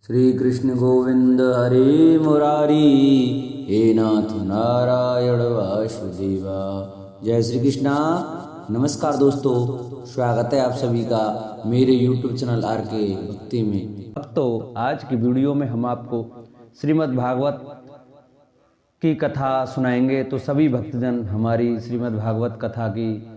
श्री कृष्ण गोविंद हरे मुरारी, हे नाथ नारायण वासुदेवा। जय श्री कृष्णा। नमस्कार दोस्तों, स्वागत है आप सभी का मेरे YouTube चैनल आर के भक्ति में। तो आज की वीडियो में हम आपको श्रीमद् भागवत की कथा सुनाएंगे। तो सभी भक्तजन हमारी श्रीमद् भागवत कथा की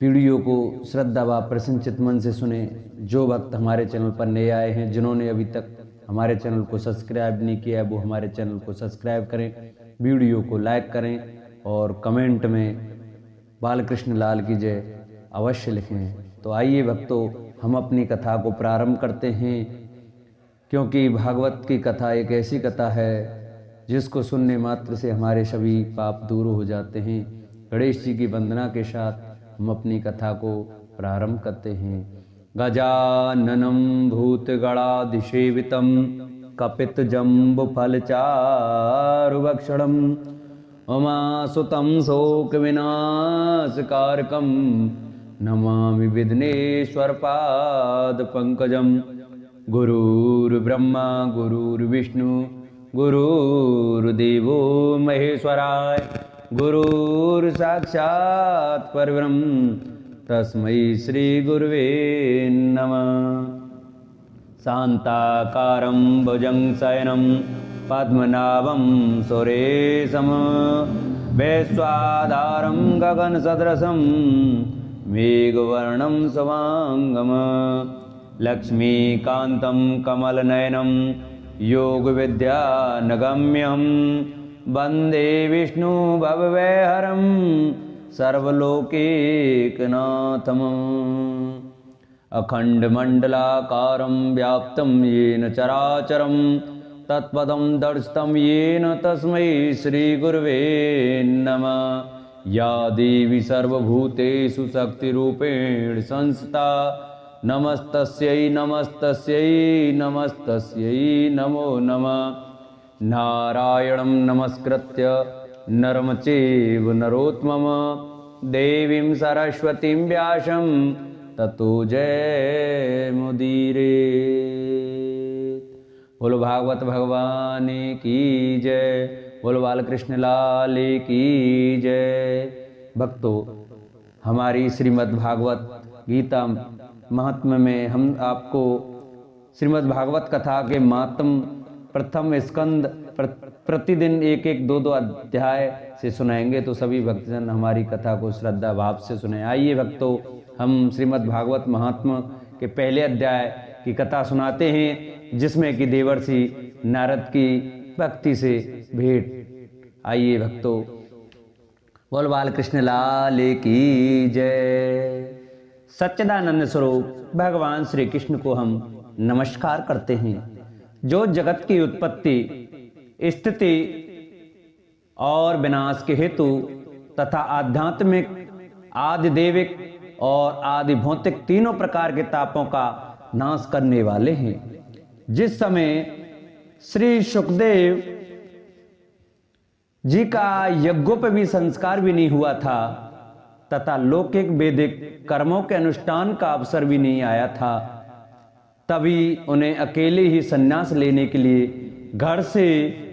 वीडियो को श्रद्धा व प्रसन्नचित मन से सुने। जो भक्त हमारे चैनल पर नए आए हैं, जिन्होंने अभी तक हमारे चैनल को सब्सक्राइब नहीं किया है, वो हमारे चैनल को सब्सक्राइब करें, वीडियो को लाइक करें और कमेंट में बालकृष्ण लाल की जय अवश्य लिखें। तो आइए भक्तों, हम अपनी कथा को प्रारंभ करते हैं, क्योंकि भागवत की कथा एक ऐसी कथा है जिसको सुनने मात्र से हमारे सभी पाप दूर हो जाते हैं। गणेश जी की वंदना के साथ हम अपनी कथा को प्रारंभ करते हैं। गजाननं भूतगणाधिसेवितं कपितजम्बुफलचारुभक्षणं उमासुतं शोकविनाशकारकं नमामि विघ्नेश्वरपादपङ्कजं। गुरुर्ब्रह्मा गुरुर्विष्णु गुरुर्देवो महेश्वराय, गुरुर्साक्षात् परब्रह्म तस्मै श्री गुरुवे नमः। शान्ताकारं भुजगशयनं पद्मनाभं सुरेशं वैश्वाधारं गगनसदृशं मेघवर्णं शुभांगं लक्ष्मीकान्तं कमलनयनं योगविद्यानगम्यं वन्दे विष्णु भवभयहरं सर्वलोकैकनाथम्। अखण्डमण्डलाकारं व्याप्तं येन चराचरं तत्पदं दर्शितं येन तस्मै श्रीगुरवे नमः। या देवी सर्वभूतेषु शक्तिरूपेण संस्थिता नमस्तस्यै नमस्तस्यै नमस्तस्यै नमो नमः। नारायणं नमस्कृत्य नरं चैव नरोत्तमं देवीं सरस्वतीं व्यासं ततो जयमुदीरयेत्। बोलो भागवत भगवान की जय, बोलो बालकृष्ण लाल की जय। भक्तों, हमारी श्रीमद् भागवत गीता महात्म्य में हम आपको श्रीमद् भागवत कथा के महात्म प्रथम स्कंद प्रतिदिन एक एक दो अध्याय से सुनाएंगे। तो सभी भक्तजन हमारी कथा को श्रद्धा भाव से सुने। आइए भक्तों, हम श्रीमद् भागवत महात्म्य के पहले अध्याय की कथा सुनाते हैं, जिसमें कि देवर्षि नारद की भक्ति से भेंट। आइए भक्तों, बोल बालकृष्ण लाल की जय। सच्चिदानंद स्वरूप भगवान श्री कृष्ण को हम नमस्कार करते हैं, जो जगत की उत्पत्ति, स्थिति और विनाश के हेतु तथा आध्यात्मिक, आदिदेविक और आदि भौतिक तीनों प्रकार के तापों का नाश करने वाले हैं। जिस समय श्री सुखदेव जी का यज्ञोपवी संस्कार भी नहीं हुआ था तथा लौकिक वैदिक कर्मों के अनुष्ठान का अवसर भी नहीं आया था, तभी उन्हें अकेले ही संन्यास लेने के लिए घर से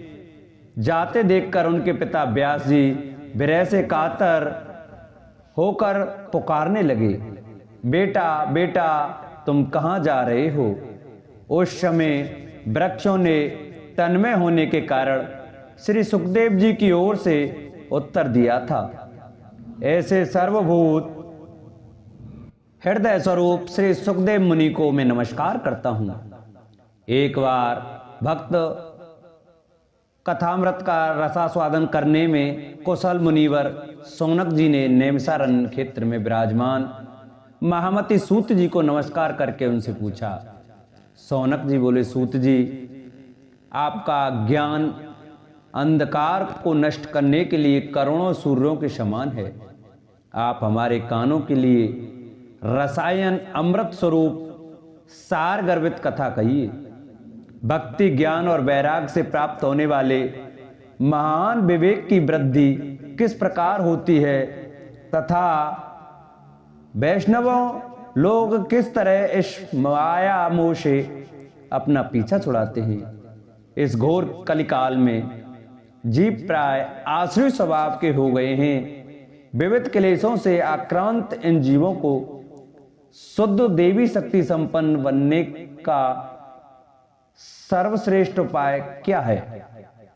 जाते देखकर उनके पिता व्यास जी विरह से कातर होकर पुकारने लगे, बेटा बेटा तुम कहाँ जा रहे हो। उस समय वृक्षों ने तन्मय होने के कारण श्री सुखदेव जी की ओर से उत्तर दिया था, ऐसे सर्वभूत हृदय स्वरूप श्री सुखदेव मुनि को मैं नमस्कार करता हूं। एक बार भक्त कथामृत का रसास्वादन करने में कुशल मुनिवर सौनक जी ने नैमिषारण्य क्षेत्र में विराजमान महामती सूत जी को नमस्कार करके उनसे पूछा। सौनक जी बोले, सूत जी, आपका ज्ञान अंधकार को नष्ट करने के लिए करोड़ों सूर्यों के समान है। आप हमारे कानों के लिए रसायन अमृत स्वरूप सार गर्भित कथा कहिए। भक्ति, ज्ञान और वैराग से प्राप्त होने वाले महान विवेक की वृद्धि किस प्रकार होती है तथा वैष्णवों लोग किस तरह इस माया मोह से अपना पीछा छुड़ाते हैं। इस घोर कलिकाल में जीव प्राय आश्रय स्वभाव के हो गए हैं। विविध क्लेशों से आक्रांत इन जीवों को शुद्ध देवी शक्ति संपन्न बनने का सर्वश्रेष्ठ उपाय क्या है?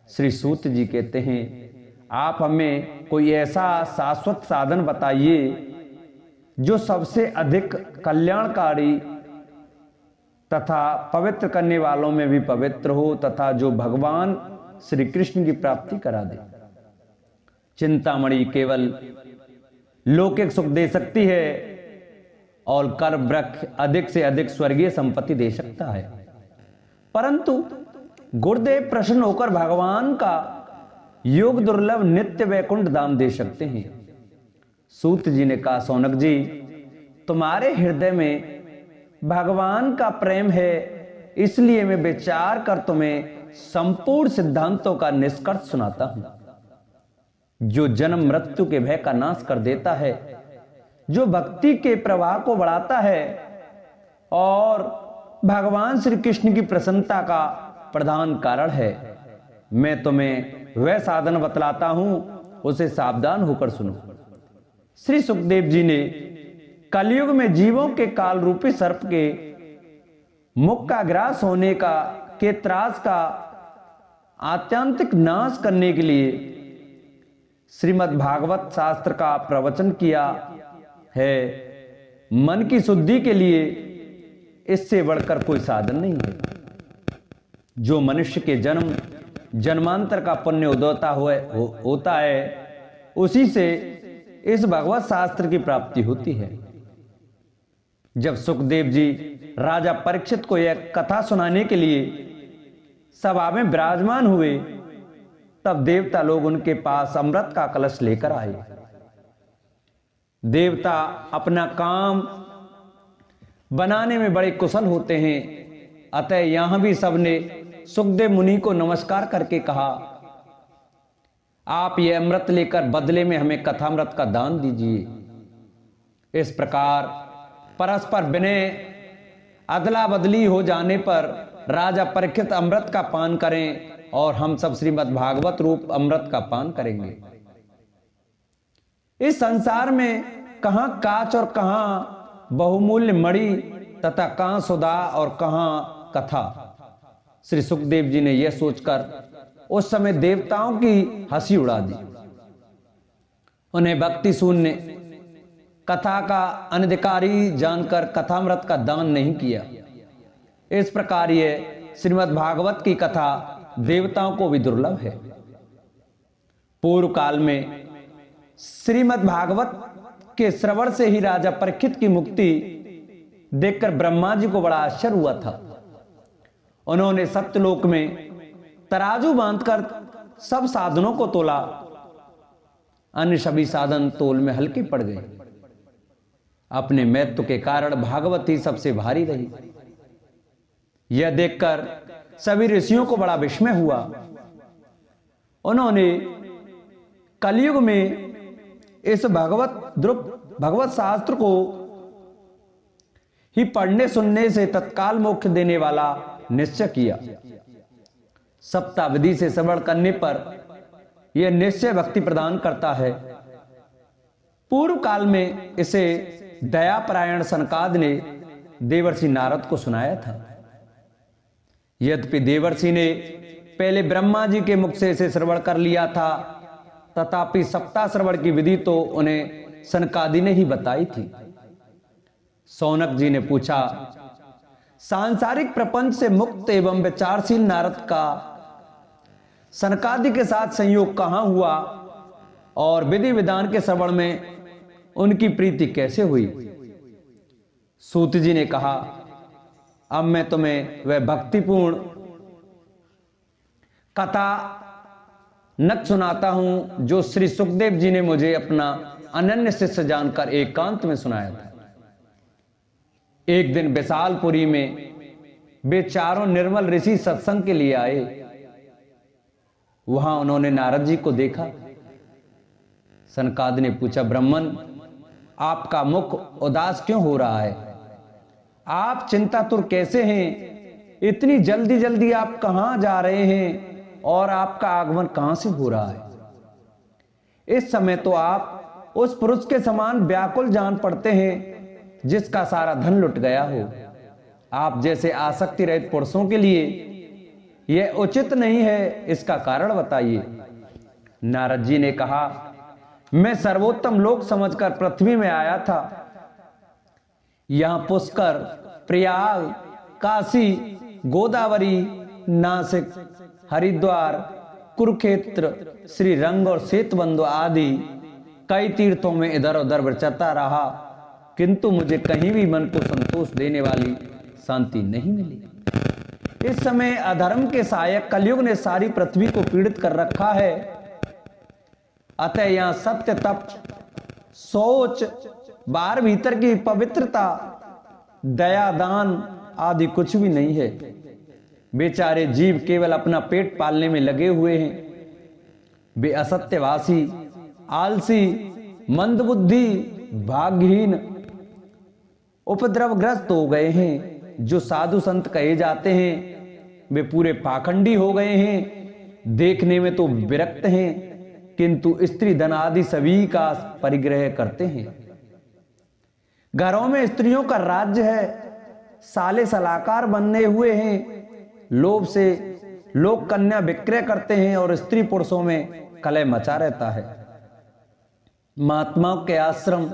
श्री सूत जी कहते हैं, आप हमें कोई ऐसा शाश्वत साधन बताइए जो सबसे अधिक कल्याणकारी तथा पवित्र करने वालों में भी पवित्र हो तथा जो भगवान श्री कृष्ण की प्राप्ति करा दे। चिंतामणि केवल लौकिक सुख दे सकती है और कर वृक्ष अधिक से अधिक स्वर्गीय संपत्ति दे सकता है, परंतु गुरुदेव प्रसन्न होकर भगवान का योग दुर्लभ नित्य वैकुंठ धाम दे सकते हैं। सूत जी ने कहा, सौनक जी, तुम्हारे हृदय में भगवान का प्रेम है, इसलिए मैं विचार कर तुम्हें संपूर्ण सिद्धांतों का निष्कर्ष सुनाता हूं। जो जन्म मृत्यु के भय का नाश कर देता है, जो भक्ति के प्रवाह को बढ़ाता है और भगवान श्री कृष्ण की प्रसन्नता का प्रधान कारण है, मैं तुम्हें वह साधन बतलाता हूं, उसे सावधान होकर सुनो। श्री सुखदेव जी ने कलयुग में जीवों के काल रूपी सर्प के मुख का ग्रास होने का के त्रास का आत्यंतिक नाश करने के लिए श्रीमद् भागवत शास्त्र का प्रवचन किया है। मन की शुद्धि के लिए इससे बढ़कर कोई साधन नहीं है। जो मनुष्य के जन्म जन्मांतर का पुण्य उदयता होता है, उसी से इस भगवत शास्त्र की प्राप्ति होती है। जब सुखदेव जी राजा परीक्षित को यह कथा सुनाने के लिए सभा में विराजमान हुए, तब देवता लोग उनके पास अमृत का कलश लेकर आए। देवता अपना काम बनाने में बड़े कुशल होते हैं, अतः यहां भी सबने सुखदेव मुनि को नमस्कार करके कहा, आप यह अमृत लेकर बदले में हमें कथामृत का दान दीजिए। इस प्रकार परस्पर विनय अदला बदली हो जाने पर राजा परीक्षित अमृत का पान करें और हम सब श्रीमद् भागवत रूप अमृत का पान करेंगे। इस संसार में कहां काच और कहां बहुमूल्य मणि तथा कहां सुधा और कहां कथा। श्री सुखदेव जी ने यह सोचकर उस समय देवताओं की हंसी उड़ा दी। उन्हें भक्ति शून्य कथा का अनधिकारी जानकर कथामृत का दान नहीं किया। इस प्रकार यह श्रीमद् भागवत की कथा देवताओं को भी दुर्लभ है। पूर्व काल में श्रीमद् भागवत के श्रवण से ही राजा परीक्षित की मुक्ति देखकर ब्रह्मा जी को बड़ा आश्चर्य हुआ था। उन्होंने सत्यलोक में तराजू बांधकर सब साधनों को तोला, अन्य सभी साधन तोल में हल्के पड़ गए। अपने महत्व के कारण भागवत ही सबसे भारी रही। यह देखकर सभी ऋषियों को बड़ा विस्मय हुआ। उन्होंने कलयुग में इस भगवत शास्त्र को ही पढ़ने सुनने से तत्काल मोक्ष देने वाला निश्चय किया। सप्ताह विधि से श्रवण करने पर यह निश्चय भक्ति प्रदान करता है। पूर्व काल में इसे दयापरायण सनकाद ने देवर्षि नारद को सुनाया था। यद्यपि देवर्षि ने पहले ब्रह्मा जी के मुख से इसे श्रवण कर लिया था, तथापि सप्ताह श्रवण की विधि तो उन्हें सनकादि ने ही बताई थी। सौनक जी ने पूछा, सांसारिक प्रपंच से मुक्त एवं विचारशील नारद का सनकादि के साथ संयोग कहां हुआ और विधि विधान के श्रवण में उनकी प्रीति कैसे हुई? सूत जी ने कहा, अब मैं तुम्हें वह भक्तिपूर्ण कथा नक सुनाता हूं जो श्री सुखदेव जी ने मुझे अपना अनन्य शिष्य जानकर एकांत में सुनाया था। एक दिन विशालपुरी में वे चारों निर्मल ऋषि सत्संग के लिए आए। वहां उन्होंने नारद जी को देखा। सनकाद ने पूछा, ब्राह्मण, आपका मुख उदास क्यों हो रहा है? आप चिंतातुर कैसे हैं? इतनी जल्दी जल्दी आप कहां जा रहे हैं और आपका आगमन कहां से हो रहा है? इस समय तो आप उस पुरुष के समान व्याकुल जान पड़ते हैं जिसका सारा धन लुट गया हो। आप जैसे आसक्ति रहित पुरुषों के लिए यह उचित नहीं है, इसका कारण बताइए। नारद जी ने कहा, मैं सर्वोत्तम लोक समझकर पृथ्वी में आया था। यहां पुष्कर, प्रयाग, काशी, गोदावरी, नासिक, हरिद्वार, कुरुक्षेत्र, श्रीरंग और सेतुबंधु आदि कई तीर्थों में इधर उधर विचरता रहा, किंतु मुझे कहीं भी मन को संतोष देने वाली शांति नहीं मिली। इस समय अधर्म के सहायक कलयुग ने सारी पृथ्वी को पीड़ित कर रखा है। अतः यहां सत्य, तप, सोच, बाहर भीतर की पवित्रता, दया, दान आदि कुछ भी नहीं है। बेचारे जीव केवल अपना पेट पालने में लगे हुए हैं। वे असत्यवासी, आलसी, मंदबुद्धि, भाग्यहीन, उपद्रवग्रस्त हो गए हैं। जो साधु संत कहे जाते हैं वे पूरे पाखंडी हो गए हैं। देखने में तो विरक्त हैं, किंतु स्त्री धन आदि सभी का परिग्रह करते हैं। घरों में स्त्रियों का राज्य है। साले सलाहकार बनने हुए हैं। लोभ से लोग कन्या विक्रय करते हैं और स्त्री पुरुषों में कलह मचा रहता है। महात्माओं के आश्रम,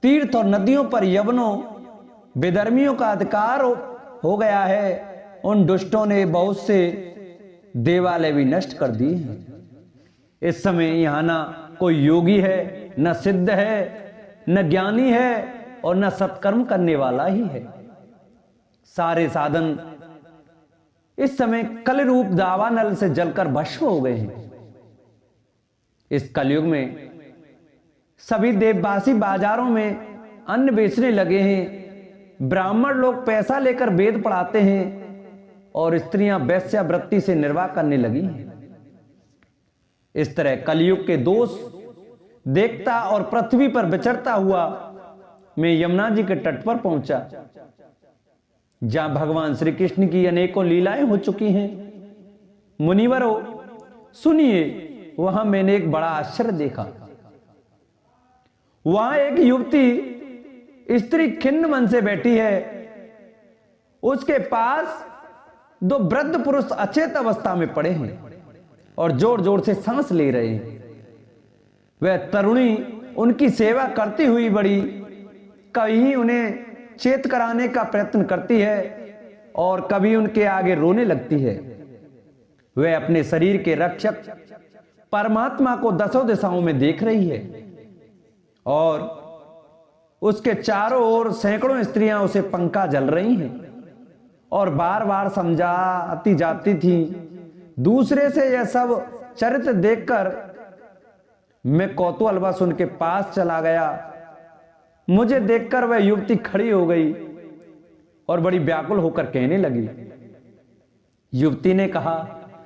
तीर्थ और नदियों पर यवनों, विधर्मियों का अधिकार हो गया है। उन दुष्टों ने बहुत से देवालय भी नष्ट कर दिए हैं। इस समय यहां ना कोई योगी है, न सिद्ध है, न ज्ञानी है और न सत्कर्म करने वाला ही है। सारे साधन इस समय कल रूप दावानल से जलकर भस्म हो गए हैं। इस कलयुग में सभी देववासी बाजारों में अन्न बेचने लगे हैं। ब्राह्मण लोग पैसा लेकर वेद पढ़ाते हैं और स्त्रियां वेश्यावृत्ति से निर्वाह करने लगी हैं। इस तरह कलयुग के दोष देखता और पृथ्वी पर विचरता हुआ मैं यमुना जी के तट पर पहुंचा, जहां भगवान श्री कृष्ण की अनेकों लीलाएं हो चुकी हैं। मुनिवरों सुनिए, वहां मैंने एक बड़ा आश्चर्य देखा। वहां एक युवती स्त्री खिन्न मन से बैठी है। उसके पास दो वृद्ध पुरुष अचेत अवस्था में पड़े हैं और जोर जोर से सांस ले रहे हैं। वह तरुणी उनकी सेवा करती हुई बड़ी कहीं उन्हें चेत कराने का प्रयत्न करती है और कभी उनके आगे रोने लगती है। वह अपने शरीर के रक्षक परमात्मा को दसों दिशाओं में देख रही है और उसके चारों ओर सैकड़ों स्त्रियां उसे पंखा जल रही हैं और बार बार समझाती जाती थी। दूसरे से यह सब चरित्र देखकर मैं कौतूहलवश उनके पास चला गया। मुझे देखकर वह युवती खड़ी हो गई और बड़ी व्याकुल होकर कहने लगी। युवती ने कहा,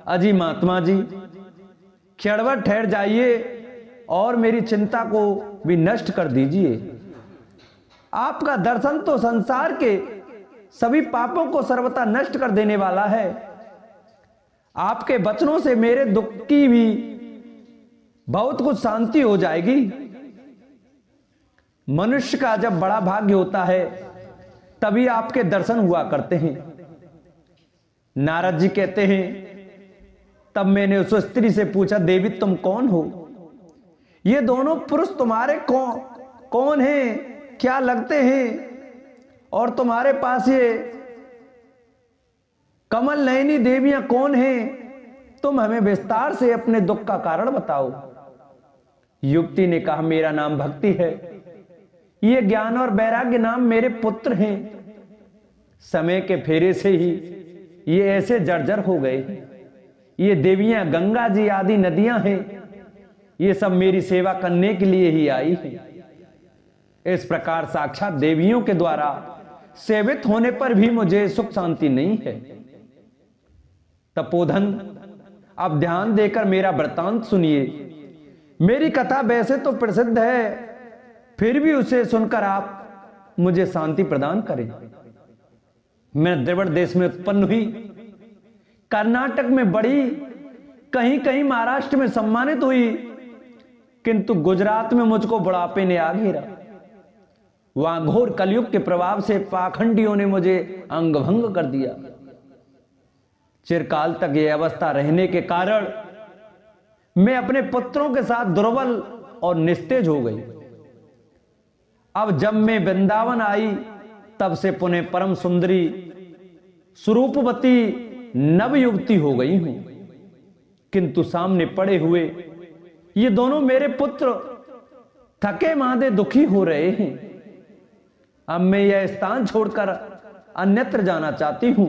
अजी महात्मा जी, क्षणभर ठहर जाइए और मेरी चिंता को भी नष्ट कर दीजिए। आपका दर्शन तो संसार के सभी पापों को सर्वथा नष्ट कर देने वाला है। आपके वचनों से मेरे दुख की भी बहुत कुछ शांति हो जाएगी। मनुष्य का जब बड़ा भाग्य होता है तभी आपके दर्शन हुआ करते हैं। नारद जी कहते हैं, तब मैंने उस स्त्री से पूछा, देवी तुम कौन हो? ये दोनों पुरुष तुम्हारे कौन हैं, क्या लगते हैं? और तुम्हारे पास ये कमल नयनी देवियां कौन हैं? तुम हमें विस्तार से अपने दुख का कारण बताओ। युवती ने कहा, मेरा नाम भक्ति है। ये ज्ञान और वैराग्य नाम मेरे पुत्र हैं। समय के फेरे से ही ये ऐसे जर्जर हो गए। ये देवियां गंगा जी आदि नदियां हैं। ये सब मेरी सेवा करने के लिए ही आई है। इस प्रकार साक्षात देवियों के द्वारा सेवित होने पर भी मुझे सुख शांति नहीं है। तपोधन, अब ध्यान देकर मेरा वृत्तांत सुनिए। मेरी कथा वैसे तो प्रसिद्ध है, फिर भी उसे सुनकर आप मुझे शांति प्रदान करें। मैं द्रविड़ देश में उत्पन्न हुई, कर्नाटक में बढ़ी, कहीं कहीं महाराष्ट्र में सम्मानित हुई, किंतु गुजरात में मुझको बुढ़ापे ने आ घेरा। वहां घोर कलयुग के प्रभाव से पाखंडियों ने मुझे अंगभंग कर दिया। चिरकाल तक यह अवस्था रहने के कारण मैं अपने पुत्रों के साथ दुर्बल और निस्तेज हो गई। अब जब मैं वृंदावन आई तब से पुनः परम सुंदरी स्वरूपवती नवयुवती हो गई हूं, किंतु सामने पड़े हुए ये दोनों मेरे पुत्र थके मांदे दुखी हो रहे हैं। अब मैं यह स्थान छोड़कर अन्यत्र जाना चाहती हूं।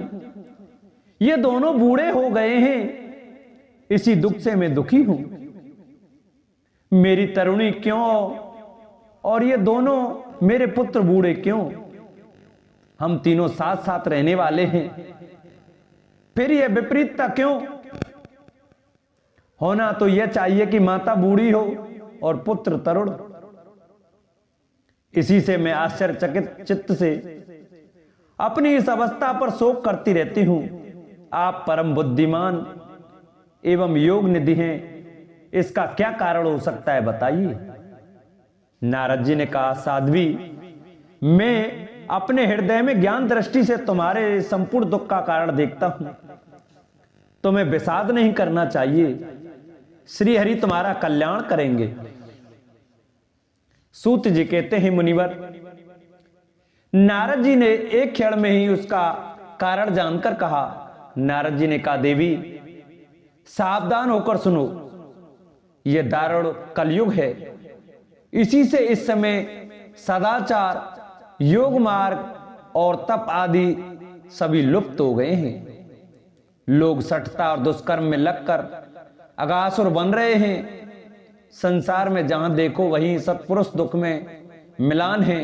ये दोनों बूढ़े हो गए हैं, इसी दुख से मैं दुखी हूं। मेरी तरुणी क्यों और ये दोनों मेरे पुत्र बूढ़े क्यों? हम तीनों साथ साथ रहने वाले हैं, फिर यह विपरीतता क्यों? होना तो यह चाहिए कि माता बूढ़ी हो और पुत्र तरुण। इसी से मैं आश्चर्यचकित चित्त से अपनी इस अवस्था पर शोक करती रहती हूं। आप परम बुद्धिमान एवं योग निधि हैं, इसका क्या कारण हो सकता है बताइए। नारद जी ने कहा, साध्वी, मैं अपने हृदय में ज्ञान दृष्टि से तुम्हारे संपूर्ण दुख का कारण देखता हूं। तुम्हें विषाद नहीं करना चाहिए, श्री हरि तुम्हारा कल्याण करेंगे। सूत जी कहते हैं, मुनिवर, नारद जी ने एक क्षण में ही उसका कारण जानकर कहा। नारद जी ने कहा, देवी सावधान होकर सुनो, यह दारुण कलयुग है। इसी से इस समय सदाचार, योग मार्ग और तप आदि सभी लुप्त हो गए हैं। लोग सठता और दुष्कर्म में लगकर अगासुर बन रहे हैं। संसार में जहां देखो वहीं सत्पुरुष दुख में मिलान है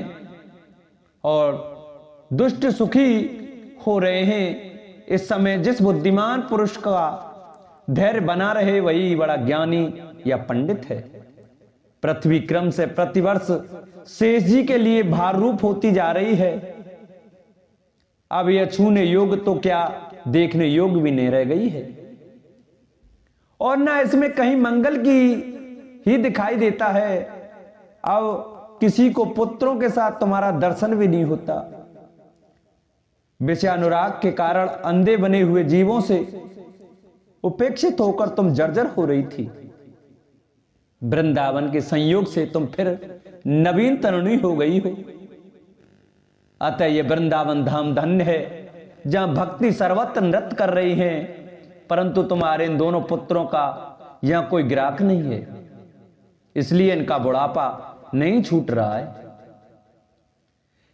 और दुष्ट सुखी हो रहे हैं। इस समय जिस बुद्धिमान पुरुष का धैर्य बना रहे वही बड़ा ज्ञानी या पंडित है। पृथ्वी क्रम से प्रतिवर्ष शेष जी के लिए भार रूप होती जा रही है। अब यह छूने योग तो क्या देखने योग भी नहीं रह गई है, और ना इसमें कहीं मंगल की ही दिखाई देता है। अब किसी को पुत्रों के साथ तुम्हारा दर्शन भी नहीं होता। विषयानुराग के कारण अंधे बने हुए जीवों से उपेक्षित होकर तुम जर्जर हो रही थी। वृंदावन के संयोग से तुम फिर नवीन तरुणी हो गई हो। अतः यह वृंदावन धाम धन्य है, जहां भक्ति सर्वत्र नृत्य कर रही है, परंतु तुम्हारे इन दोनों पुत्रों का यहां कोई ग्राहक नहीं है, इसलिए इनका बुढ़ापा नहीं छूट रहा है।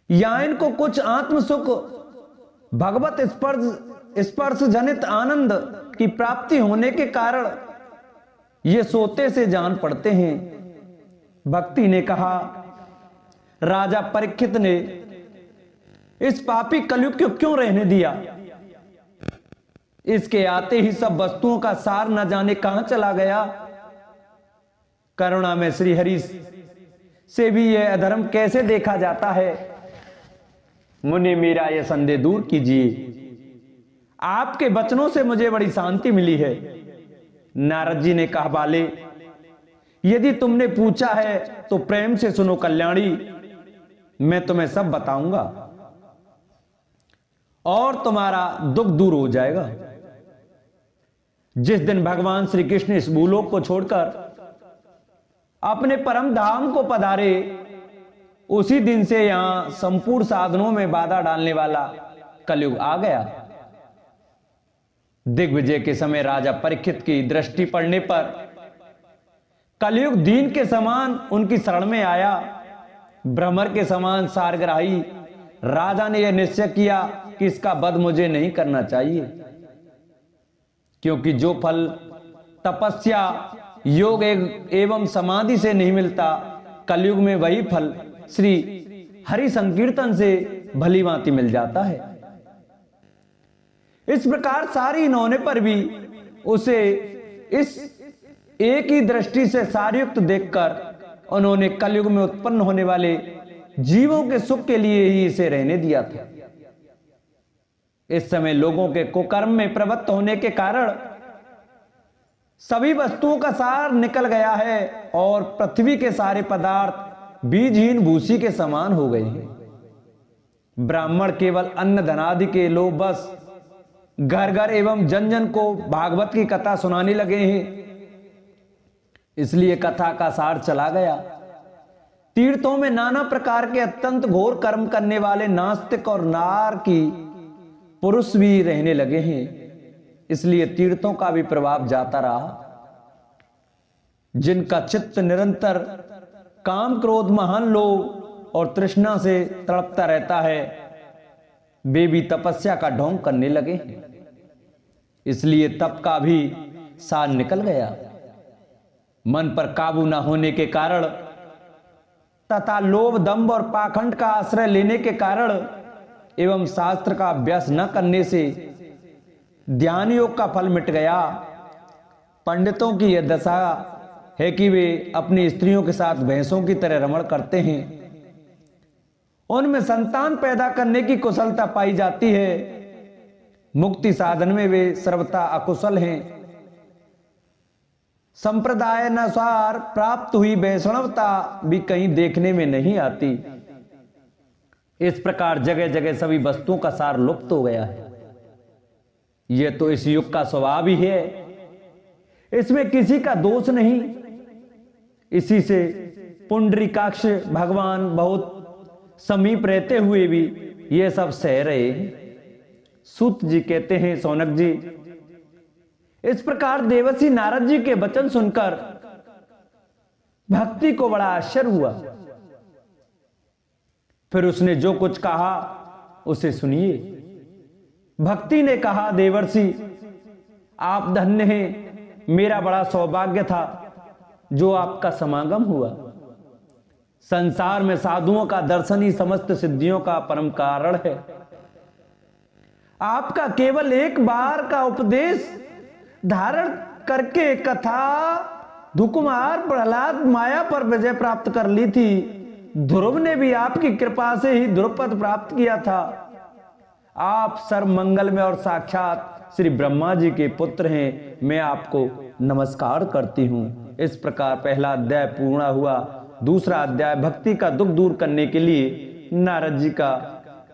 यहां इनको कुछ आत्म सुख, भगवत स्पर्श जनित आनंद की प्राप्ति होने के कारण ये सोते से जान पड़ते हैं। भक्ति ने कहा, राजा परीक्षित ने इस पापी कलयुग को क्यों रहने दिया? इसके आते ही सब वस्तुओं का सार न जाने कहां चला गया। करुणा में श्री हरि से भी यह अधर्म कैसे देखा जाता है? मुनि मेरा यह संदेह दूर कीजिए। आपके वचनों से मुझे बड़ी शांति मिली है। नारद जी ने कहा, बाले, यदि तुमने पूछा है तो प्रेम से सुनो कल्याणी, मैं तुम्हें सब बताऊंगा और तुम्हारा दुख दूर हो जाएगा। जिस दिन भगवान श्री कृष्ण इस भूलोक को छोड़कर अपने परम धाम को पधारे, उसी दिन से यहां संपूर्ण साधनों में बाधा डालने वाला कलयुग आ गया। दिग्विजय के समय राजा परीक्षित की दृष्टि पड़ने पर कलयुग दीन के समान उनकी शरण में आया। भ्रमर के समान सारग्राही राजा ने यह निश्चय किया कि इसका वध मुझे नहीं करना चाहिए, क्योंकि जो फल तपस्या, योग एवं समाधि से नहीं मिलता, कलयुग में वही फल श्री हरि संकीर्तन से भली भांति मिल जाता है। इस प्रकार सारी न होने पर भी उसे इस एक ही दृष्टि से सारयुक्त देखकर उन्होंने कलयुग में उत्पन्न होने वाले जीवों के सुख के लिए ही इसे रहने दिया था। इस समय लोगों के कुकर्म में प्रवृत्त होने के कारण सभी वस्तुओं का सार निकल गया है और पृथ्वी के सारे पदार्थ बीजहीन भूसी के समान हो गए हैं। ब्राह्मण केवल अन्न धनादि के लोभ बस घर घर एवं जन जन को भागवत की कथा सुनाने लगे हैं। इसलिए कथा का सार चला गया। तीर्थों में नाना प्रकार के अत्यंत घोर कर्म करने वाले नास्तिक और नार की पुरुष भी रहने लगे हैं। इसलिए तीर्थों का भी प्रभाव जाता रहा। जिनका चित्त निरंतर काम क्रोध महान लोभ और तृष्णा से तड़पता रहता है, वे भी तपस्या का ढोंग करने लगे। इसलिए तप का भी सार निकल गया। मन पर काबू न होने के कारण तथा लोभ दंभ और पाखंड का आश्रय लेने के कारण एवं शास्त्र का अभ्यास न करने से ध्यान योग का फल मिट गया। पंडितों की यह दशा है कि वे अपनी स्त्रियों के साथ भैंसों की तरह रमण करते हैं। उनमें संतान पैदा करने की कुशलता पाई जाती है। मुक्ति साधन में वे सर्वथा अकुशल हैं। संप्रदाय अनुसार प्राप्त हुई वैष्णवता भी कहीं देखने में नहीं आती। इस प्रकार जगह जगह सभी वस्तुओं का सार लुप्त हो गया है। यह तो इस युग का स्वभाव ही है, इसमें किसी का दोष नहीं। इसी से पुंडरीकाक्ष भगवान बहुत समीप रहते हुए भी यह सब सह रहे हैं। सूत जी कहते हैं, सौनक जी, इस प्रकार देवर्षि नारद जी के वचन सुनकर भक्ति को बड़ा आश्चर्य हुआ। फिर उसने जो कुछ कहा उसे सुनिए। भक्ति ने कहा, देवर्षि आप धन्य हैं। मेरा बड़ा सौभाग्य था जो आपका समागम हुआ। संसार में साधुओं का दर्शन ही समस्त सिद्धियों का परम कारण है। आपका केवल एक बार का उपदेश धारण करके कथा धुकुमार प्रहलाद माया पर विजय प्राप्त कर ली थी। ध्रुव ने भी आपकी कृपा से ही ध्रुव पद प्राप्त किया था। आप सर्व मंगल में और साक्षात श्री ब्रह्मा जी के पुत्र हैं। मैं आपको नमस्कार करती हूं। इस प्रकार पहला अध्याय पूर्ण हुआ। दूसरा अध्याय भक्ति का दुख दूर करने के लिए नारद जी का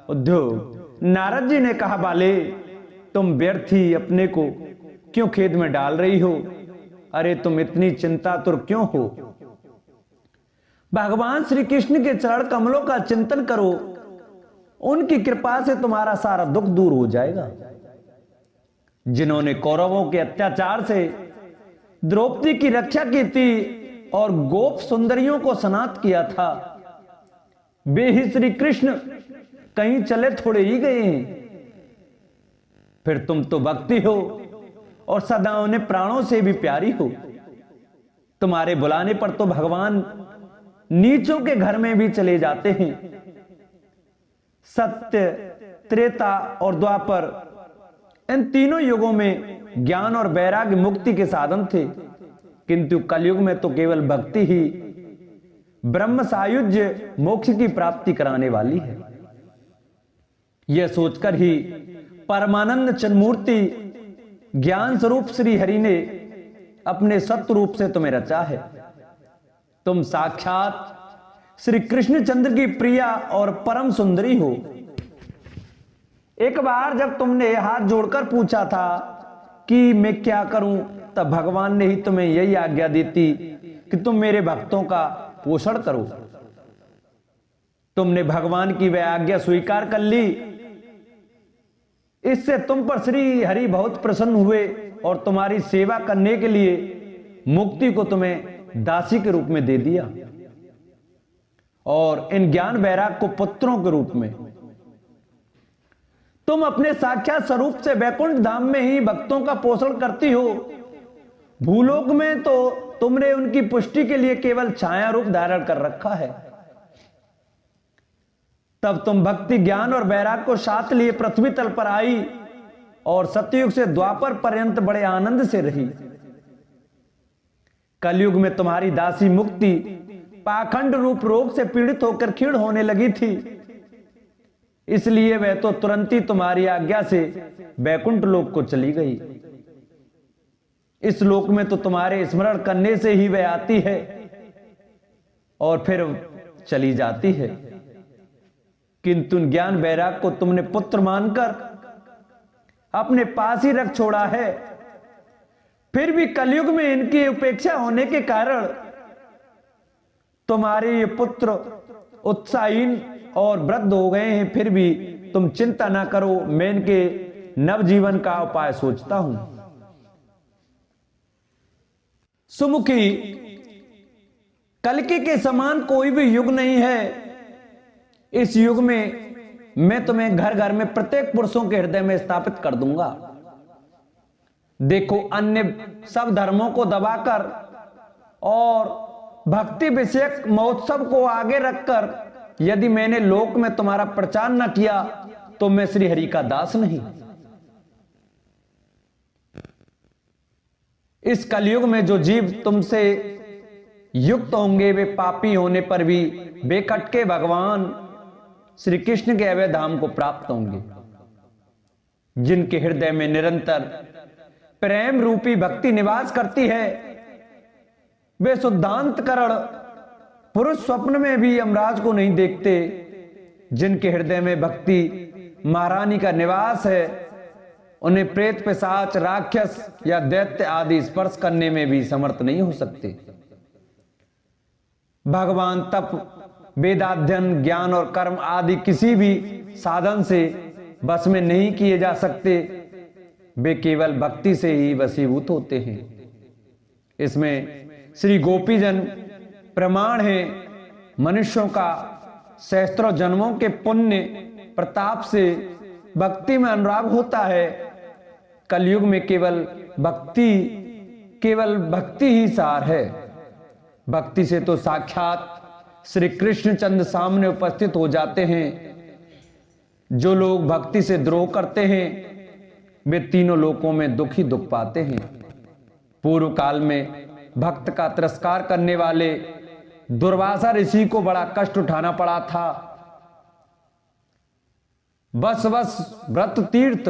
उद्योग। नारद जी ने कहा, बाले तुम व्यर्थ ही अपने को क्यों खेद में डाल रही हो? अरे तुम इतनी चिंतातुर क्यों हो? भगवान श्री कृष्ण के चरण कमलों का चिंतन करो। उनकी कृपा से तुम्हारा सारा दुख दूर हो जाएगा। जिन्होंने कौरवों के अत्याचार से द्रौपदी की रक्षा की थी और गोप सुंदरियों को सनात किया था, वे ही श्री कृष्ण कहीं चले थोड़े ही गए हैं। फिर तुम तो भक्ति हो और सदा उन्हें प्राणों से भी प्यारी हो। तुम्हारे बुलाने पर तो भगवान नीचों के घर में भी चले जाते हैं। सत्य, त्रेता और द्वापर, इन तीनों युगों में ज्ञान और वैराग्य मुक्ति के साधन थे, किंतु कलयुग में तो केवल भक्ति ही ब्रह्म सायुज्य मोक्ष की प्राप्ति कराने वाली है। यह सोचकर ही परमानंद चिन्मूर्ति ज्ञान स्वरूप श्री हरि ने अपने सत्य रूप से तुम्हें रचा है। तुम साक्षात श्री कृष्णचंद्र की प्रिया और परम सुंदरी हो। एक बार जब तुमने हाथ जोड़कर पूछा था कि मैं क्या करूं, तब भगवान ने ही तुम्हें यही आज्ञा दी थी कि तुम मेरे भक्तों का पोषण करो। तुमने भगवान की वह आज्ञा स्वीकार कर ली। इससे तुम पर श्री हरि बहुत प्रसन्न हुए और तुम्हारी सेवा करने के लिए मुक्ति को तुम्हें दासी के रूप में दे दिया और इन ज्ञान वैराग को पुत्रों के रूप में। तुम अपने साक्षात स्वरूप से वैकुंठ धाम में ही भक्तों का पोषण करती हो। भूलोक में तो तुमने उनकी पुष्टि के लिए केवल छाया रूप धारण कर रखा है। तब तुम भक्ति, ज्ञान और वैराग को साथ लिए पृथ्वी तल पर आई और सतयुग से द्वापर पर्यंत बड़े आनंद से रही। कलयुग में तुम्हारी दासी मुक्ति पाखंड रूप रोग से पीड़ित होकर क्षीण होने लगी थी। इसलिए वह तो तुरंत ही तुम्हारी आज्ञा से वैकुंठ लोक को चली गई। इस लोक में तो तुम्हारे स्मरण करने से ही वह आती है और फिर चली जाती है, किंतु ज्ञान वैराग को तुमने पुत्र मानकर अपने पास ही रख छोड़ा है। फिर भी कलयुग में इनकी उपेक्षा होने के कारण तुम्हारे ये पुत्र उत्साहीन और वृद्ध हो गए हैं। फिर भी तुम चिंता ना करो, मैं इनके नवजीवन का उपाय सोचता हूं। सुमुखी, कल्कि के समान कोई भी युग नहीं है। इस युग में मैं तुम्हें घर घर में प्रत्येक पुरुषों के हृदय में स्थापित कर दूंगा। देखो, अन्य सब धर्मों को दबाकर और भक्ति विषयक महोत्सव को आगे रखकर यदि मैंने लोक में तुम्हारा प्रचार न किया तो मैं श्री हरि का दास नहीं। इस कलयुग में जो जीव तुमसे युक्त होंगे वे पापी होने पर भी बेकट के भगवान श्री कृष्ण के अभय धाम को प्राप्त होंगे। जिनके हृदय में निरंतर प्रेम रूपी भक्ति निवास करती है वे शुद्धांतकरण पुरुष स्वप्न में भी यमराज को नहीं देखते। जिनके हृदय में भक्ति महारानी का निवास है उन्हें प्रेत पिशाच राक्षस या दैत्य आदि स्पर्श करने में भी समर्थ नहीं हो सकते। भगवान तप वेदाध्ययन ज्ञान और कर्म आदि किसी भी साधन से बस में नहीं किए जा सकते। वे केवल भक्ति से ही वशीभूत होते हैं। इसमें श्री गोपीजन प्रमाण है। मनुष्यों का सहस्त्रों जन्मों के पुण्य प्रताप से भक्ति में अनुराग होता है। कलयुग में केवल भक्ति ही सार है। भक्ति से तो साक्षात श्री कृष्णचंद्र सामने उपस्थित हो जाते हैं। जो लोग भक्ति से द्रोह करते हैं वे तीनों लोकों में दुख ही दुख पाते हैं। पूर्व काल में भक्त का तिरस्कार करने वाले दुर्वासा ऋषि को बड़ा कष्ट उठाना पड़ा था। बस व्रत तीर्थ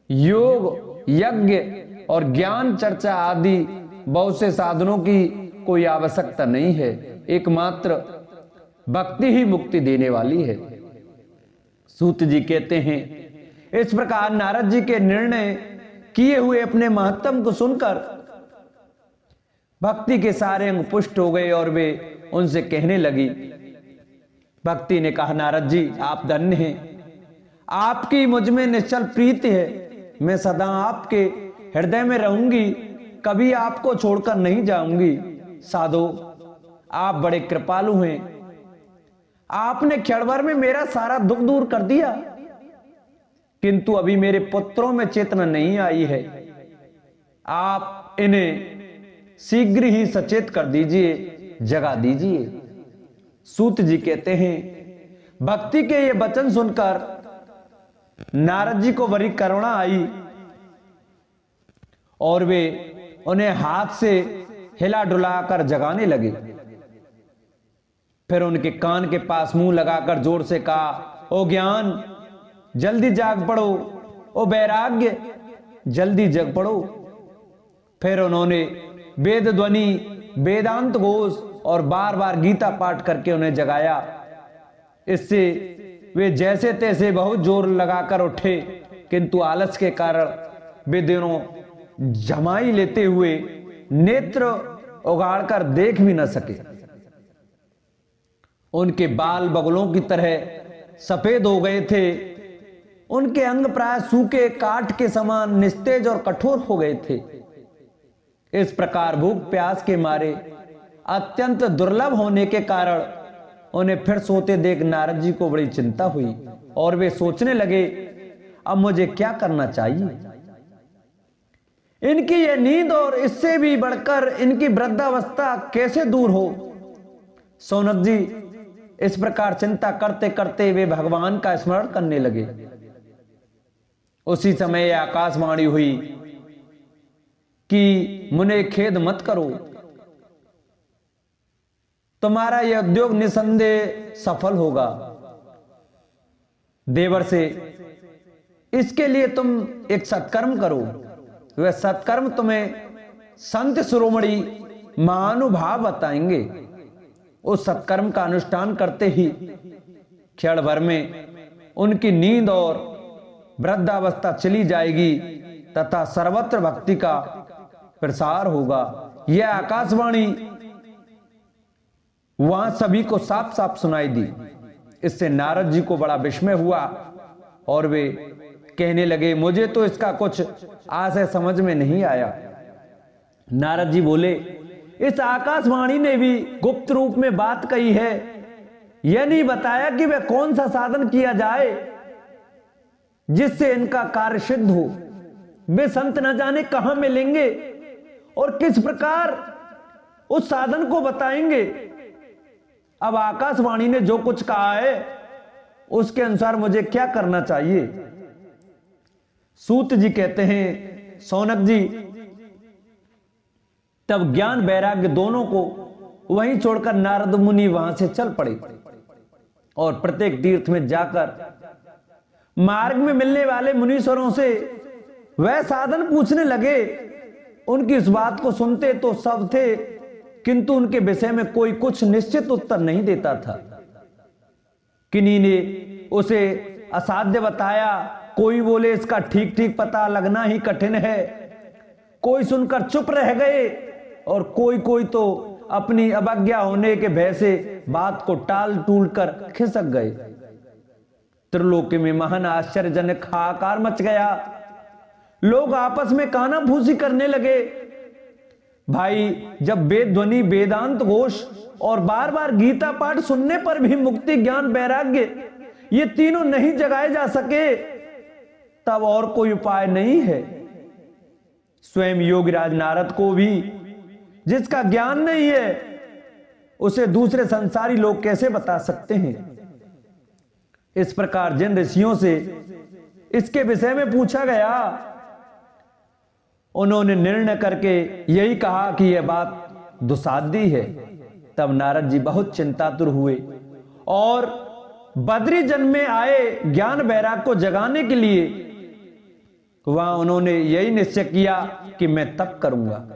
योग यज्ञ और ज्ञान चर्चा आदि बहुत से साधनों की कोई आवश्यकता नहीं है। एकमात्र भक्ति ही मुक्ति देने वाली है। सूत जी कहते हैं, इस प्रकार नारद जी के निर्णय किए हुए अपने महत्तम को सुनकर भक्ति के सारे अंग पुष्ट हो गए और वे उनसे कहने लगी। भक्ति ने कहा, नारद जी आप धन्य हैं, आपकी मुझ में निश्चल प्रीति है। मैं सदा आपके हृदय में रहूंगी, कभी आपको छोड़कर नहीं जाऊंगी। साधो, आप बड़े कृपालु हैं। आपने क्षण भर में मेरा सारा दुख दूर कर दिया, किंतु अभी मेरे पुत्रों में चेतना नहीं आई है। आप इन्हें शीघ्र ही सचेत कर दीजिए, जगा दीजिए। सूत जी कहते हैं, भक्ति के ये वचन सुनकर नारद जी को बड़ी करुणा आई और वे उन्हें हाथ से हिला डुलाकर जगाने लगे। फिर उनके कान के पास मुंह लगाकर जोर से कहा, ओ ज्ञान जल्दी जाग पड़ो, ओ वैराग्य जल्दी जग पड़ो। फिर उन्होंने वेद ध्वनि वेदांत घोष और बार बार गीता पाठ करके उन्हें जगाया। इससे वे जैसे तैसे बहुत जोर लगाकर उठे, किंतु आलस के कारण वे दोनों जमाई लेते हुए नेत्र उगाड़कर देख भी न सके। उनके बाल बगलों की तरह सफेद हो गए थे। उनके अंग प्राय सूखे काठ के समान निस्तेज और कठोर हो गए थे। इस प्रकार भूख प्यास के मारे अत्यंत दुर्लभ होने के कारण उन्हें फिर सोते देख नारद जी को बड़ी चिंता हुई और वे सोचने लगे, अब मुझे क्या करना चाहिए। इनकी यह नींद और इससे भी बढ़कर इनकी वृद्धावस्था कैसे दूर हो। सोनक जी इस प्रकार चिंता करते करते वे भगवान का स्मरण करने लगे। उसी समय आकाशवाणी हुई कि मुने खेद मत करो, तुम्हारा यह उद्योग निसंदेह सफल होगा। देवर से, इसके लिए तुम एक सत्कर्म करो। वह सत्कर्म तुम्हें संत शिरोमणि महानुभाव बताएंगे। उस सत्कर्म का अनुष्ठान करते ही क्षण भर में उनकी नींद और वृद्धावस्था चली जाएगी तथा सर्वत्र भक्ति का प्रसार होगा। यह आकाशवाणी वहां सभी को साफ साफ सुनाई दी। इससे नारद जी को बड़ा विस्मय हुआ और वे कहने लगे, मुझे तो इसका कुछ आशय समझ में नहीं आया। नारद जी बोले, इस आकाशवाणी ने भी गुप्त रूप में बात कही है, यह नहीं बताया कि वह कौन सा साधन किया जाए जिससे इनका कार्य सिद्ध हो। वे संत न जाने कहां मिलेंगे और किस प्रकार उस साधन को बताएंगे। अब आकाशवाणी ने जो कुछ कहा है उसके अनुसार मुझे क्या करना चाहिए। सूत जी कहते हैं, सौनक जी, तब ज्ञान वैराग्य दोनों को वहीं छोड़कर नारद मुनि वहां से चल पड़े और प्रत्येक तीर्थ में जाकर मार्ग में मिलने वाले मुनीश्वरों से वह साधन पूछने लगे। उनकी इस बात को सुनते तो सब थे, किंतु उनके विषय में कोई कुछ निश्चित उत्तर नहीं देता था। किन्हीं ने उसे असाध्य बताया, कोई बोले इसका ठीक ठीक पता लगना ही कठिन है, कोई सुनकर चुप रह गए और कोई तो अपनी अवज्ञा होने के भय से बात को टाल टूल कर खिसक गए। त्रिलोकी में महान आश्चर्यजनक हाहाकार मच गया। लोग आपस में कानाफूसी करने लगे। भाई, जब वेद ध्वनि, वेदांत घोष और बार बार गीता पाठ सुनने पर भी मुक्ति, ज्ञान, वैराग्य ये तीनों नहीं जगाए जा सके, तब और कोई उपाय नहीं है। स्वयं योगीराज नारद को भी जिसका ज्ञान नहीं है उसे दूसरे संसारी लोग कैसे बता सकते हैं। इस प्रकार जिन ऋषियों से इसके विषय में पूछा गया, उन्होंने निर्णय करके यही कहा कि यह बात दुसाध्य है। तब नारद जी बहुत चिंतातुर हुए और बद्री जन में आए ज्ञान वैराग को जगाने के लिए वहां उन्होंने यही निश्चय किया कि मैं तप करूंगा।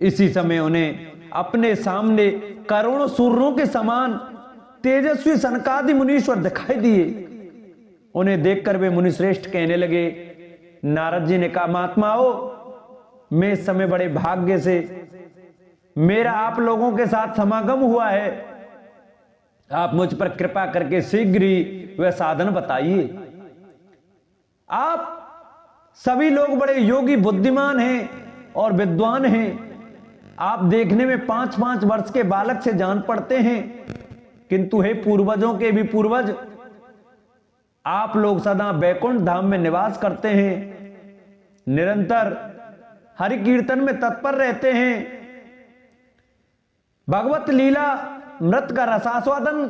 इसी समय उन्हें अपने सामने करोड़ों सूर्यों के समान तेजस्वी सनकादि मुनीश्वर दिखाई दिए। उन्हें देखकर वे मुनिश्रेष्ठ कहने लगे। नारद जी ने कहा, महात्माओं, मैं इस समय बड़े भाग्य से मेरा आप लोगों के साथ समागम हुआ है। आप मुझ पर कृपा करके शीघ्र ही वह साधन बताइए। आप सभी लोग बड़े योगी, बुद्धिमान हैं और विद्वान हैं। आप देखने में 5-5 वर्ष के बालक से जान पड़ते हैं, किंतु हे पूर्वजों के भी पूर्वज, आप लोग सदा बैकुंठ धाम में निवास करते हैं, निरंतर हरि कीर्तन में तत्पर रहते हैं, भगवत लीला मृत का रसास्वादन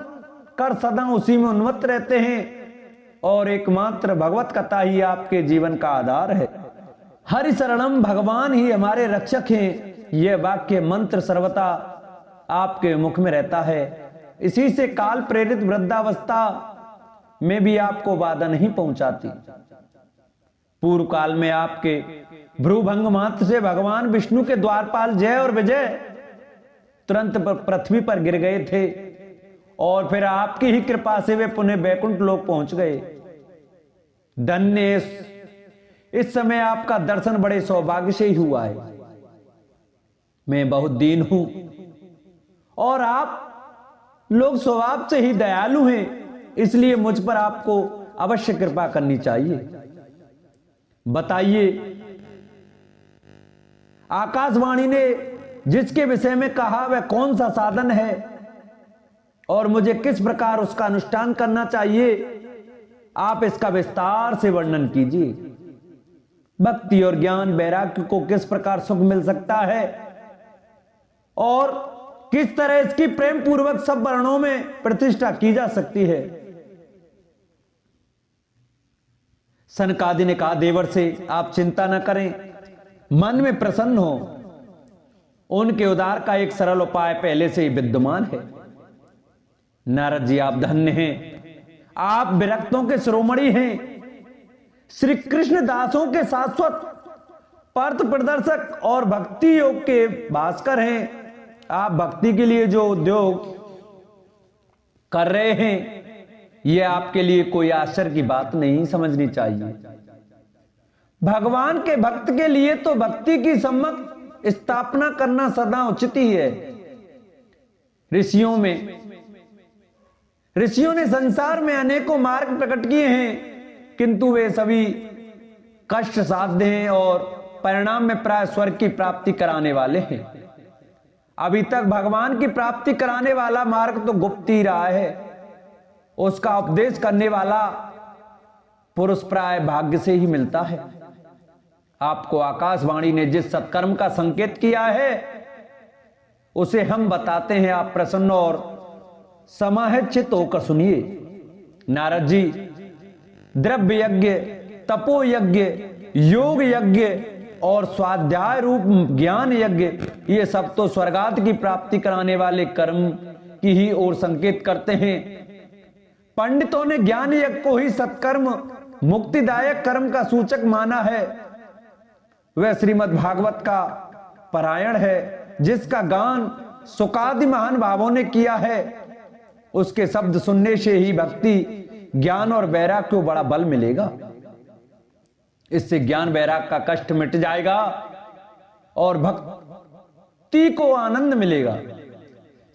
कर सदा उसी में उन्मत्त रहते हैं और एकमात्र भगवत कथा ही आपके जीवन का आधार है। हरि शरणम, भगवान ही हमारे रक्षक हैं, यह वाक्य मंत्र सर्वथा आपके मुख में रहता है। इसी से काल प्रेरित वृद्धावस्था में भी आपको बाधा नहीं पहुंचाती। पूर्व काल में आपके भ्रूभंग मात्र से भगवान विष्णु के द्वारपाल जय और विजय तुरंत पृथ्वी पर गिर गए थे और फिर आपकी ही कृपा से वे पुनः बैकुंठ लोक पहुंच गए। धन्य, इस समय आपका दर्शन बड़े सौभाग्य से ही हुआ है। मैं बहुत दीन हूं और आप लोग स्वभाव से ही दयालु हैं, इसलिए मुझ पर आपको अवश्य कृपा करनी चाहिए। बताइए, आकाशवाणी ने जिसके विषय में कहा वह कौन सा साधन है और मुझे किस प्रकार उसका अनुष्ठान करना चाहिए, आप इसका विस्तार से वर्णन कीजिए। भक्ति और ज्ञान वैराग्य को किस प्रकार सुख मिल सकता है और किस तरह इसकी प्रेम पूर्वक सब वर्णों में प्रतिष्ठा की जा सकती है। सनकादि ने कहा, देवर से आप चिंता न करें, मन में प्रसन्न हो, उनके उद्धार का एक सरल उपाय पहले से ही विद्यमान है। नारद जी, आप धन्य हैं, आप विरक्तों के शिरोमणि हैं, श्री कृष्ण दासों के शाश्वत पर्त प्रदर्शक और भक्ति योग के भास्कर हैं। आप भक्ति के लिए जो उद्योग कर रहे हैं, यह आपके लिए कोई आश्चर्य की बात नहीं समझनी चाहिए। भगवान के भक्त के लिए तो भक्ति की सम्यक स्थापना करना सदा उचित ही है। ऋषियों ने संसार में अनेकों मार्ग प्रकट किए हैं, किंतु वे सभी कष्ट साध्य हैं और परिणाम में प्राय स्वर्ग की प्राप्ति कराने वाले हैं। अभी तक भगवान की प्राप्ति कराने वाला मार्ग तो गुप्त ही रहा है। उसका उपदेश करने वाला पुरुष प्राय भाग्य से ही मिलता है। आपको आकाशवाणी ने जिस सत्कर्म का संकेत किया है, उसे हम बताते हैं। आप प्रसन्न और समाहित होकर सुनिए। नारद जी, द्रव्य यज्ञ, तपो यज्ञ, योग यज्ञ और स्वाध्याय रूप ज्ञान यज्ञ, ये सब तो स्वर्गादि की प्राप्ति कराने वाले कर्म की ही ओर संकेत करते हैं। पंडितों ने ज्ञान यज्ञ को ही सत्कर्म, मुक्तिदायक कर्म का सूचक माना है। वह श्रीमद् भागवत का पारायण है, जिसका गान सुकादि महान भावों ने किया है। उसके शब्द सुनने से ही भक्ति, ज्ञान और वैराग को बड़ा बल मिलेगा। इससे ज्ञान वैराग का कष्ट मिट जाएगा और भक्ति को आनंद मिलेगा।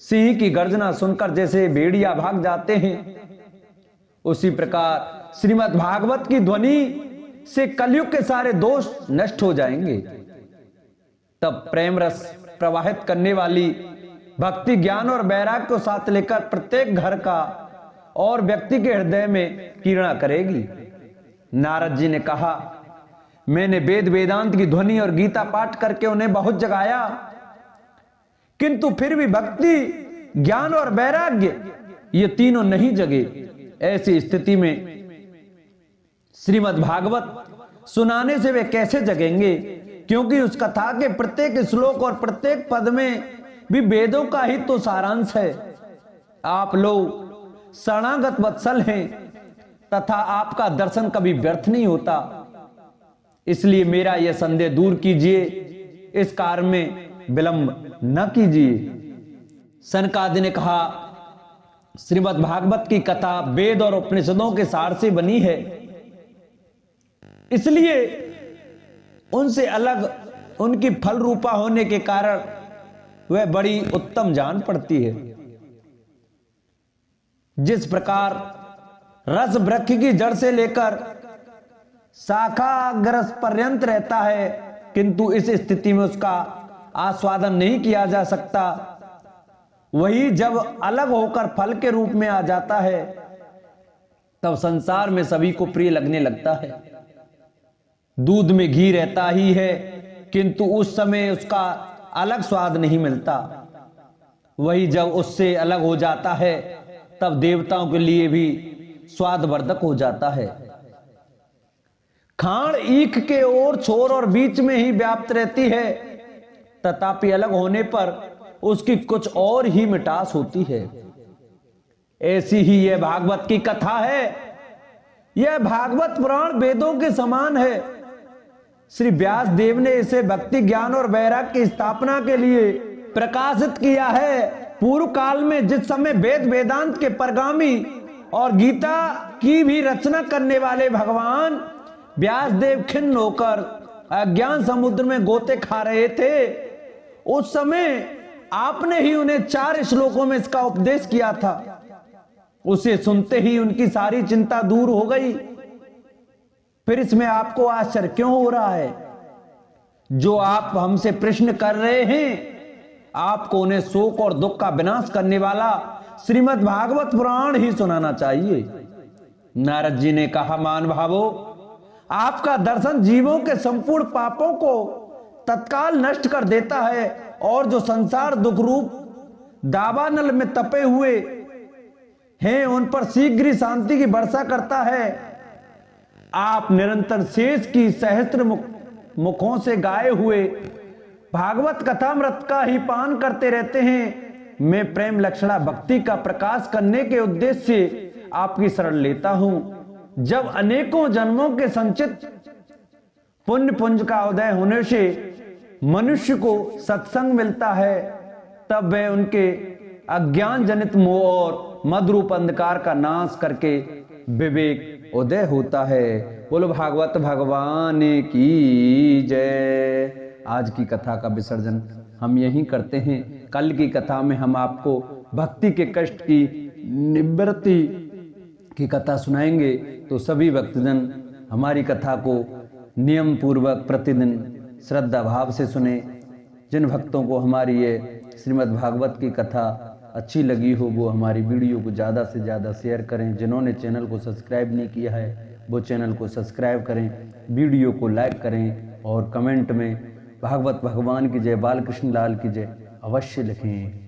सिंह की गर्जना सुनकर जैसे भेड़िया भाग जाते हैं, उसी प्रकार श्रीमद् भागवत की ध्वनि से कलयुग के सारे दोष नष्ट हो जाएंगे। तब प्रेम रस प्रवाहित करने वाली भक्ति, ज्ञान और वैराग को साथ लेकर प्रत्येक घर का और व्यक्ति के हृदय में किरणा करेगी। नारद जी ने कहा, मैंने वेद वेदांत की ध्वनि और गीता पाठ करके उन्हें बहुत जगाया, किंतु फिर भी भक्ति, ज्ञान और वैराग्य ये तीनों नहीं जगे। ऐसी स्थिति में श्रीमद् भागवत सुनाने से वे कैसे जगेंगे? क्योंकि उस कथा के प्रत्येक श्लोक और प्रत्येक पद में भी वेदों का ही तो सारांश है। आप लोग शरणागत वत्सल हैं तथा आपका दर्शन कभी व्यर्थ नहीं होता। इसलिए मेरा यह संदेह दूर कीजिए, इस कार्य में विलंब न कीजिए। सनकादि ने कहा, श्रीमद् भागवत की कथा वेद और उपनिषदों के सार से बनी है, इसलिए उनसे अलग उनकी फल रूपा होने के कारण वह बड़ी उत्तम जान पड़ती है। जिस प्रकार रस वृक्ष की जड़ से लेकर शाखाग्रस पर्यंत रहता है, किंतु इस स्थिति में उसका आस्वादन नहीं किया जा सकता, वही जब अलग होकर फल के रूप में आ जाता है, तब संसार में सभी को प्रिय लगने लगता है। दूध में घी रहता ही है, किंतु उस समय उसका अलग स्वाद नहीं मिलता। वही जब उससे अलग हो जाता है, तब देवताओं के लिए भी स्वादवर्धक हो जाता है। खांड ईख के ओर, छोर और बीच में ही व्याप्त रहती है, तथापि अलग होने पर उसकी कुछ और ही मिठास होती है। ऐसी ही यह भागवत की कथा है। यह भागवत पुराण वेदों के समान है। श्री व्यास देव ने इसे भक्ति, ज्ञान और वैराग की स्थापना के लिए प्रकाशित किया है। पूर्व काल में जिस समय वेद वेदांत के परगामी और गीता की भी रचना करने वाले भगवान व्यास देव खिन्न होकर अज्ञान समुद्र में गोते खा रहे थे, उस समय आपने ही उन्हें 4 श्लोकों में इसका उपदेश किया था। उसे सुनते ही उनकी सारी चिंता दूर हो गई। फिर इसमें आपको आश्चर्य क्यों हो रहा है? जो आप हमसे प्रश्न कर रहे हैं, आपको उन्हें शोक और दुख का विनाश करने वाला श्रीमद् भागवत पुराण ही सुनाना चाहिए। नारद जी ने कहा, मान भावो, आपका दर्शन जीवों के संपूर्ण पापों को तत्काल नष्ट कर देता है और जो संसार दुख रूप दावानल में तपे हुए हैं, उन पर शीघ्र ही शांति की वर्षा करता है। आप निरंतर शेष की सहस्त्र मुखों से गाए हुए भागवत कथामृत का ही पान करते रहते हैं। मैं प्रेम लक्षणा भक्ति का प्रकाश करने के उद्देश्य से आपकी शरण लेता हूं। जब अनेकों जन्मों के संचित पुण्य पुंज का उदय होने से मनुष्य को सत्संग मिलता है, तब वह उनके अज्ञान जनित मोह और मदरूप अंधकार का नाश करके विवेक उदय होता है। बोलो भागवत भगवान की जय। आज की कथा का विसर्जन हम यहीं करते हैं। कल की कथा में हम आपको भक्ति के कष्ट की निवृत्ति की कथा सुनाएंगे। तो सभी भक्तजन हमारी कथा को नियम पूर्वक प्रतिदिन श्रद्धा भाव से सुने। जिन भक्तों को हमारी ये श्रीमद् भागवत की कथा अच्छी लगी हो वो हमारी वीडियो को ज़्यादा से ज़्यादा शेयर करें। जिन्होंने चैनल को सब्सक्राइब नहीं किया है वो चैनल को सब्सक्राइब करें, वीडियो को लाइक करें और कमेंट में भागवत भगवान की जय, बाल कृष्ण लाल की जय अवश्य लिखें।